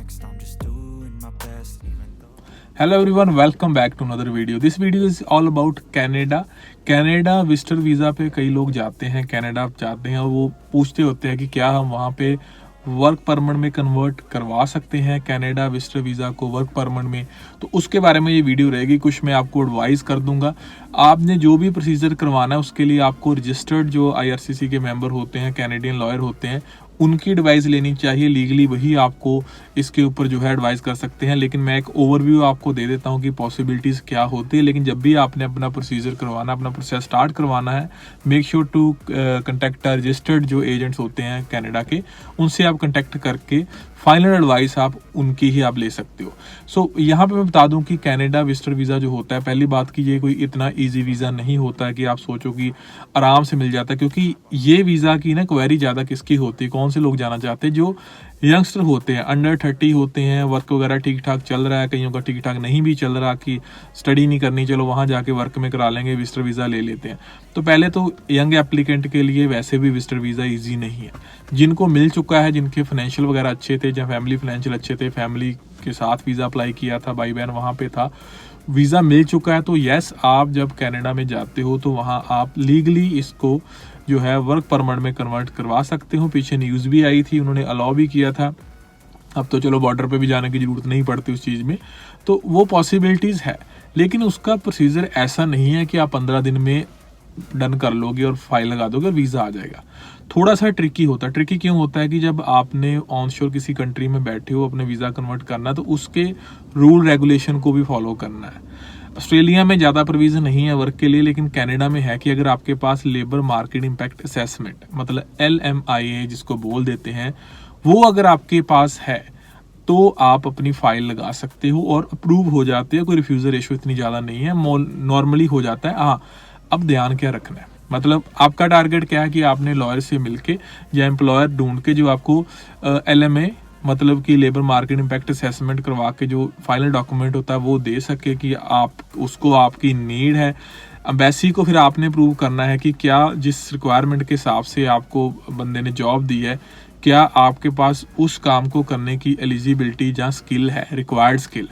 next, I'm just doing my best, even though. Hello everyone, welcome back to another video. This video is all about Canada visitor visa पे कई लोग जाते हैं, Canada जाते हैं और वो पूछते होते हैं कि क्या हम वहाँ पे वर्क परमिट में कन्वर्ट करवा सकते हैं कनाडा विजिटर वीज़ा को वर्क परमिट में। तो उसके बारे में ये वीडियो रहेगी। कुछ मैं आपको एडवाइस कर दूंगा। आपने जो भी प्रोसीजर करवाना है उसके लिए आपको रजिस्टर्ड जो IRCC के मेंबर होते हैं, कैनेडियन लॉयर होते हैं, उनकी एडवाइस लेनी चाहिए। लीगली वही आपको इसके ऊपर जो है एडवाइस कर सकते हैं। लेकिन मैं एक ओवरव्यू आपको दे देता हूँ कि पॉसिबिलिटीज़ क्या होती है। लेकिन जब भी आपने अपना प्रोसीजर करवाना, अपना प्रोसेस स्टार्ट करवाना है, make sure to contact registered जो एजेंट्स होते हैं कनाडा के, उनसे आप कंटेक्ट करके फाइनल एडवाइस आप उनकी ही आप ले सकते हो। सो यहाँ पे मैं बता दूं कि कनाडा विजिटर वीज़ा जो होता है, पहली बात कि ये कोई इतना इजी वीज़ा नहीं होता है कि आप सोचो कि आराम से मिल जाता है। क्योंकि ये वीज़ा की ना क्वेरी ज़्यादा किसकी होती है, कौन से लोग जाना चाहते हैं, जो यंगस्टर होते हैं, अंडर 30 होते हैं, वर्क वगैरह ठीक ठाक चल रहा है, कईयों का ठीक ठाक नहीं भी चल रहा कि स्टडी नहीं करनी, चलो वहाँ जाके वर्क में करा लेंगे, विजिटर वीज़ा ले लेते हैं। तो पहले तो यंग एप्लीकेंट के लिए वैसे भी विजिटर वीज़ा ईजी नहीं है। जिनको मिल चुका है, जिनके फाइनेंशियल वगैरह अच्छे थे, जहाँ फैमिली फाइनेंशियल अच्छे थे, फैमिली के साथ वीज़ा अप्लाई किया था, भाई बहन वहाँ पे था, वीज़ा मिल चुका है, तो यस, आप जब कनाडा में जाते हो तो वहाँ आप लीगली इसको जो है वर्क परमिट में कन्वर्ट करवा सकते हो। पीछे न्यूज़ भी आई थी, उन्होंने अलाउ भी किया था। अब तो चलो बॉर्डर पे भी जाने की ज़रूरत नहीं पड़ती उस चीज़ में, तो वो पॉसिबिलिटीज़ है। लेकिन उसका प्रोसीजर ऐसा नहीं है कि आप 15 दिन में डन कर लोगे और फाइल लगा दोगे और वीज़ा आ जाएगा। थोड़ा सा ट्रिकी होता है। ट्रिकी क्यों होता है कि जब आपने ऑन शोर किसी कंट्री में बैठे हो, अपने वीज़ा कन्वर्ट करना है, तो उसके रूल रेगुलेशन को भी फॉलो करना है। ऑस्ट्रेलिया में ज़्यादा प्रोविज़न नहीं है वर्क के लिए, लेकिन कनाडा में है कि अगर आपके पास लेबर मार्केट इम्पैक्ट असेसमेंट, मतलब LMIA जिसको बोल देते हैं, वो अगर आपके पास है तो आप अपनी फाइल लगा सकते हो और अप्रूव हो जाते हो। कोई रिफ्यूज़ल रेशो इतनी ज़्यादा नहीं है, नॉर्मली हो जाता है। हाँ, अब ध्यान क्या रखना है, मतलब आपका टारगेट क्या है कि आपने लॉयर से मिलके या एम्प्लॉयर ढूंढ के जो आपको LMA मतलब कि लेबर मार्केट इम्पैक्ट असेसमेंट करवा के जो फाइनल डॉक्यूमेंट होता है वो दे सके कि आप उसको आपकी नीड है। एम्बेसी को फिर आपने प्रूव करना है कि क्या जिस रिक्वायरमेंट के हिसाब से आपको बंदे ने जॉब दी है, क्या आपके पास उस काम को करने की एलिजिबिलिटी या स्किल है, रिक्वायर्ड स्किल।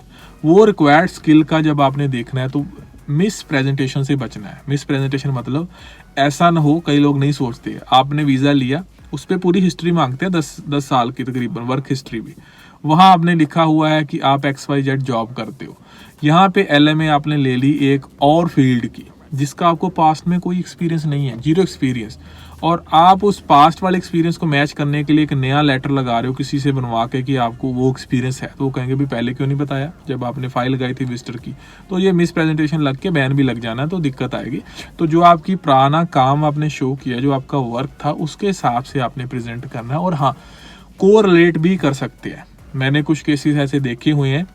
वो रिक्वायर्ड स्किल का जब आपने देखना है तो मिस प्रेजेंटेशन से बचना है। मिस प्रेजेंटेशन मतलब ऐसा ना हो, कई लोग नहीं सोचते, आपने वीज़ा लिया, उस पर पूरी हिस्ट्री मांगते हैं, 10 साल की तकरीबन वर्क हिस्ट्री भी। वहाँ आपने लिखा हुआ है कि आप XYZ जॉब करते हो। यहाँ पे LMA आपने ले ली एक और फील्ड की जिसका आपको पास्ट में कोई एक्सपीरियंस नहीं है, जीरो एक्सपीरियंस, और आप उस पास्ट वाले एक्सपीरियंस को मैच करने के लिए एक नया लेटर लगा रहे हो किसी से बनवा के कि आपको वो एक्सपीरियंस है। तो वो कहेंगे भी पहले क्यों नहीं बताया जब आपने फाइल लगाई थी विजिटर की। तो ये मिस प्रेजेंटेशन लग के बैन भी लग जाना है, तो दिक्कत आएगी। तो जो आपकी पुराना काम आपने शो किया, जो आपका वर्क था, उसके हिसाब से आपने प्रेजेंट करना है। और हाँ, को रिलेट भी कर सकते हैं। मैंने कुछ केसेस ऐसे देखे हुए हैं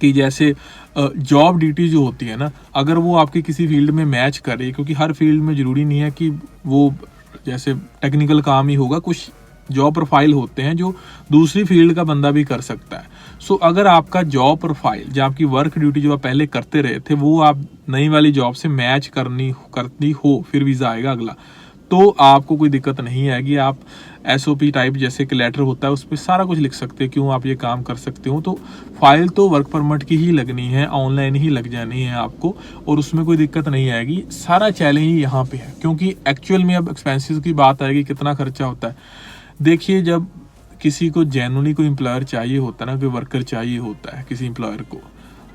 कि जैसे जॉब ड्यूटी जो होती है ना, अगर वो आपकी किसी फील्ड में मैच करे, क्योंकि हर फील्ड में ज़रूरी नहीं है कि वो जैसे टेक्निकल काम ही होगा, कुछ जॉब प्रोफाइल होते हैं जो दूसरी फील्ड का बंदा भी कर सकता है। सो अगर आपका जॉब प्रोफाइल, जो आपकी वर्क ड्यूटी जो आप पहले करते रहे थे, वो आप नई वाली जॉब से मैच करती हो, फिर वीज़ा आएगा अगला, तो आपको कोई दिक्कत नहीं आएगी। आप SOP टाइप जैसे एक लेटर होता है उस पर सारा कुछ लिख सकते हैं क्यों आप ये काम कर सकते हो। तो फाइल तो वर्क परमिट की ही लगनी है, ऑनलाइन ही लग जानी है आपको, और उसमें कोई दिक्कत नहीं आएगी। सारा चैलेंज ही यहाँ पे है, क्योंकि एक्चुअल में अब एक्सपेंसेस की बात आएगी, कितना खर्चा होता है। देखिए, जब किसी को जेन्युइनली कोई एम्प्लॉयर चाहिए होता है ना, कोई वर्कर चाहिए होता है किसी एम्प्लॉयर को,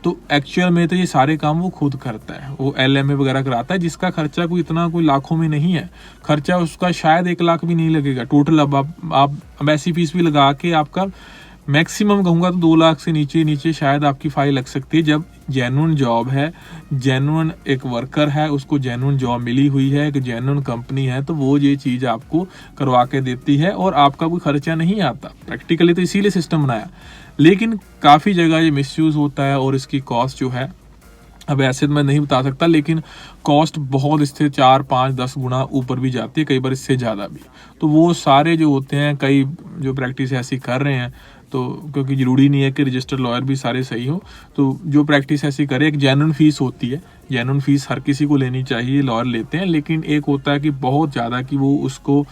तो एक्चुअल में तो ये सारे काम वो खुद करता है, वो LMA वगैरह कराता है, जिसका खर्चा कोई इतना कोई लाखों में नहीं है। खर्चा उसका शायद 1 लाख भी नहीं लगेगा टोटल। अब आप एम्बेसी फीस भी लगा के आपका मैक्सिमम कहूँगा तो 2 लाख से नीचे शायद आपकी फाइल लग सकती है। जब जेन्युइन जॉब है, जेन्युइन एक वर्कर है, उसको जेन्युइन जॉब मिली हुई है, एक जेन्युइन कंपनी है, तो वो ये चीज़ आपको करवा के देती है और आपका कोई खर्चा नहीं आता। प्रैक्टिकली तो इसीलिए सिस्टम बनाया, लेकिन काफ़ी जगह ये मिसयूज़ होता है और इसकी कॉस्ट जो है, अब ऐसे मैं नहीं बता सकता, लेकिन कॉस्ट बहुत इससे 4, 5, 10 गुना ऊपर भी जाती है, कई बार इससे ज़्यादा भी। तो वो सारे जो होते हैं, कई जो प्रैक्टिस ऐसी कर रहे हैं, तो क्योंकि ज़रूरी नहीं है कि रजिस्टर्ड लॉयर भी सारे सही हो, तो जो प्रैक्टिस ऐसी करे, एक जेन्युइन फीस होती है, जेन्युइन फीस हर किसी को लेनी चाहिए, लॉयर लेते हैं, लेकिन एक होता है कि बहुत ज़्यादा कि वो उसको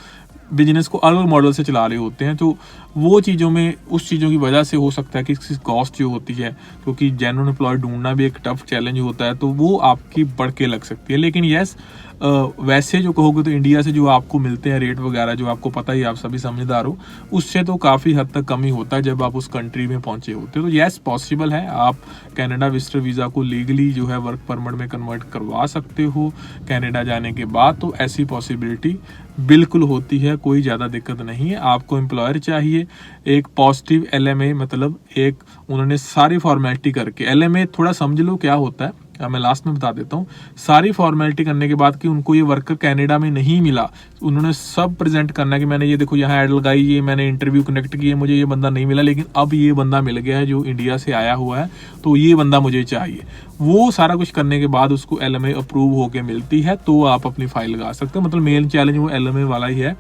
बिजनेस को अलग मॉडल से चला रहे होते हैं, तो वो चीज़ों में उस चीज़ों की वजह से हो सकता है कि इसकी कॉस्ट जो होती है, क्योंकि जेन्युइन एम्प्लॉय ढूंढना भी एक टफ चैलेंज होता है, तो वो आपकी बढ़ के लग सकती है। लेकिन यस, वैसे जो कहोगे तो इंडिया से जो आपको मिलते हैं रेट वगैरह, जो आपको पता ही, आप सभी समझदार हो, उससे तो काफ़ी हद तक कम ही होता है जब आप उस कंट्री में पहुंचे होते हो। तो यस, पॉसिबल है, आप कनाडा विजिटर वीज़ा को लीगली जो है वर्क परमिट में कन्वर्ट करवा सकते हो कनाडा जाने के बाद। तो ऐसी पॉसिबिलिटी बिल्कुल होती है, कोई ज़्यादा दिक्कत नहीं है। आपको एम्प्लॉयर चाहिए, एक पॉजिटिव LMA, मतलब एक उन्होंने सारी फॉर्मेलिटी करके, LMA थोड़ा समझ लो क्या होता है, मैं लास्ट में बता देता हूँ। सारी फॉर्मेलिटी करने के बाद कि उनको ये वर्कर कनाडा में नहीं मिला, उन्होंने सब प्रेजेंट करना है कि मैंने ये देखो यहाँ ऐड लगाई, ये मैंने इंटरव्यू कनेक्ट किए, मुझे ये बंदा नहीं मिला, लेकिन अब ये बंदा मिल गया है जो इंडिया से आया हुआ है, तो ये बंदा मुझे चाहिए। वो सारा कुछ करने के बाद उसको LMA अप्रूव होके मिलती है, तो आप अपनी फाइल लगा सकते हो। मतलब मेन चैलेंज वो LMA वाला ही है।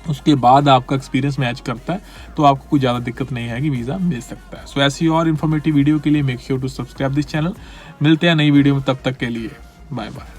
उसके बाद आपका एक्सपीरियंस मैच करता है तो आपको कोई ज़्यादा दिक्कत नहीं है कि वीज़ा मिल सकता है। सो ऐसी और इन्फॉर्मेटिव वीडियो के लिए make sure to subscribe this channel. मिलते हैं नई वीडियो में, तब तक के लिए बाय बाय।